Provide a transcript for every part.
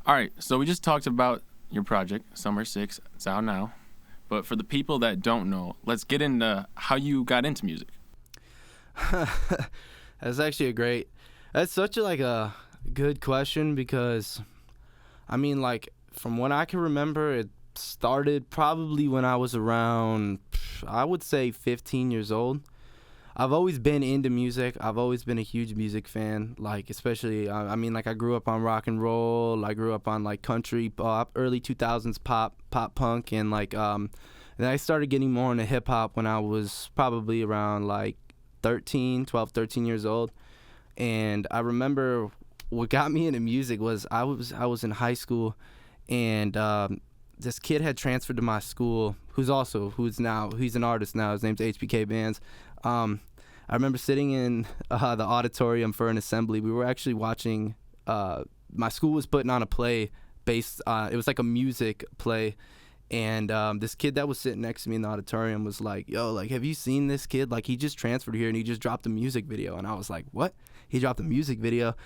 All right, so we just talked about your project, Summer 6. It's out now. But for the people that don't know, let's get into how you got into music. That's actually that's such a good question because, I mean, like, from what I can remember, it started probably when I was around, I would say 15 years old. I've always been into music. I've always been a huge music fan, like, especially, I mean, like, I grew up on rock and roll. I grew up on, like, country pop, early 2000s pop punk, and, like, and I started getting more into hip-hop when I was probably around, like, 12, 13 years old. And I remember what got me into music was I was in high school, and this kid had transferred to my school he's an artist now. His name's HBK Bands. I remember sitting in the auditorium for an assembly. We were actually watching, my school was putting on a play it was like a music play. And this kid that was sitting next to me in the auditorium was like, yo, like, have you seen this kid? Like, he just transferred here and he just dropped a music video. And I was like, what? He dropped a music video?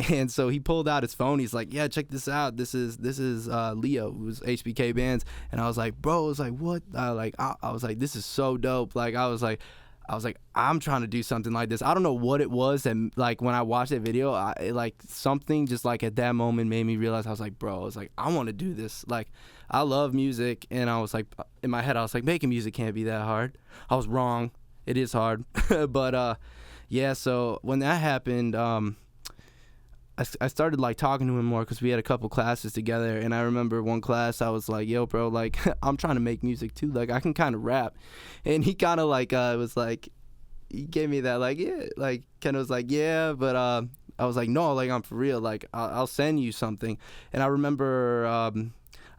And so he pulled out his phone. He's like, yeah, check this out. This is Leo, who's HBK Bands. And I was like, bro, I was like, what? I was like, this is so dope. Like, I was like, I'm trying to do something like this. I don't know what it was. And like, when I watched that video, something just like at that moment made me realize, I was like, bro, I was like, I want to do this. Like, I love music. And I was like, in my head, I was like, making music can't be that hard. I was wrong. It is hard. But yeah, so when that happened, I started like talking to him more because we had a couple classes together. And I remember one class I was like, yo, bro, like, I'm trying to make music too. Like, I can kind of rap. And he kind of like was like, he gave me that like, yeah, like, kind of was like, yeah, but I was like, no, like, I'm for real. Like, I'll send you something. And I remember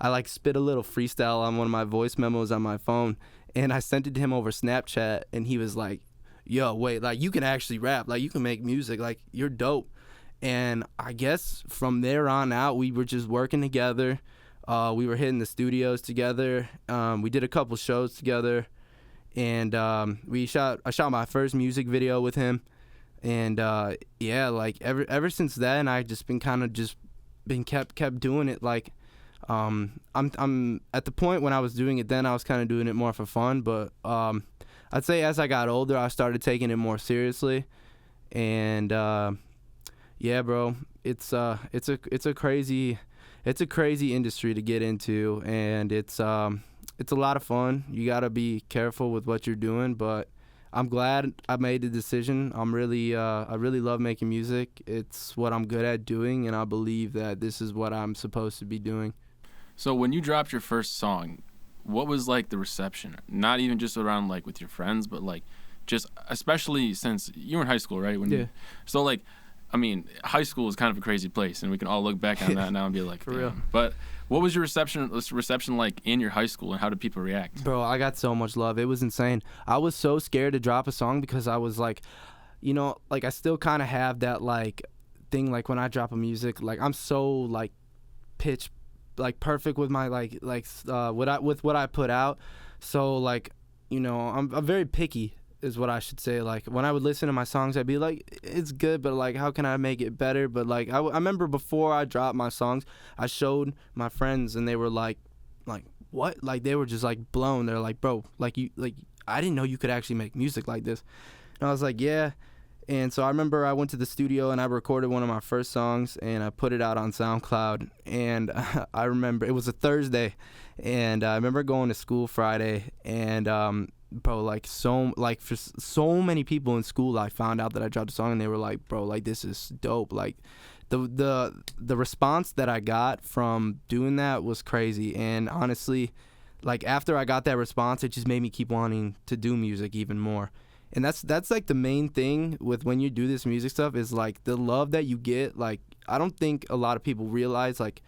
I like spit a little freestyle on one of my voice memos on my phone, and I sent it to him over Snapchat. And he was like, yo, wait, like, you can actually rap, like, you can make music, like, you're dope. And I guess from there on out, we were just working together. We were hitting the studios together. We did a couple shows together, and I shot my first music video with him. And yeah, like, ever since then, I just been kept doing it. Like, I'm at the point when I was doing it then, I was kind of doing it more for fun. But I'd say as I got older, I started taking it more seriously. And yeah, bro, it's a crazy industry to get into, and it's a lot of fun. You gotta be careful with what you're doing, but I'm glad I made the decision. I really love making music. It's what I'm good at doing, and I believe that this is what I'm supposed to be doing. So when you dropped your first song, what was like the reception? Not even just around like with your friends, but like just especially since you were in high school, right? So like, I mean, high school is kind of a crazy place, and we can all look back on that now and be like, for real. But what was your reception like in your high school, and how did people react? Bro, I got so much love. It was insane. I was so scared to drop a song because I was like, you know, like, I still kind of have that like thing, like, when I drop a music, like, I'm so like pitch like perfect with my what I put out. So like, you know, I'm very picky, is what I should say. Like, when I would listen to my songs, I'd be like, it's good, but like, how can I make it better? But like, I remember before I dropped my songs, I showed my friends, and they were like what? Like, they were just like blown. They're like, bro, like, I didn't know you could actually make music like this. And I was like, yeah. And so I remember I went to the studio and I recorded one of my first songs, and I put it out on SoundCloud. And I remember it was a Thursday, and I remember going to school Friday, and bro, like, for so many people in school, I found out that I dropped a song, and they were like, bro, like, this is dope. Like, the response that I got from doing that was crazy. And honestly, like, after I got that response, it just made me keep wanting to do music even more. And that's like the main thing with when you do this music stuff, is like the love that you get. Like, I don't think a lot of people realize, like,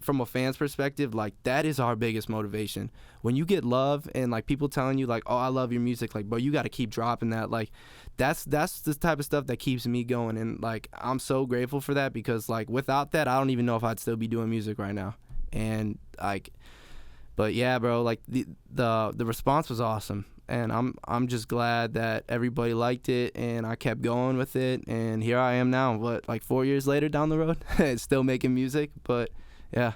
from a fan's perspective, like, that is our biggest motivation. When you get love and like people telling you like, oh, I love your music, like, bro, you got to keep dropping that. Like, that's the type of stuff that keeps me going. And like, I'm so grateful for that, because like, without that, I don't even know if I'd still be doing music right now. And like, but yeah, bro, like, the response was awesome. And I'm just glad that everybody liked it, and I kept going with it, and here I am now, like 4 years later down the road, still making music. But Yeah.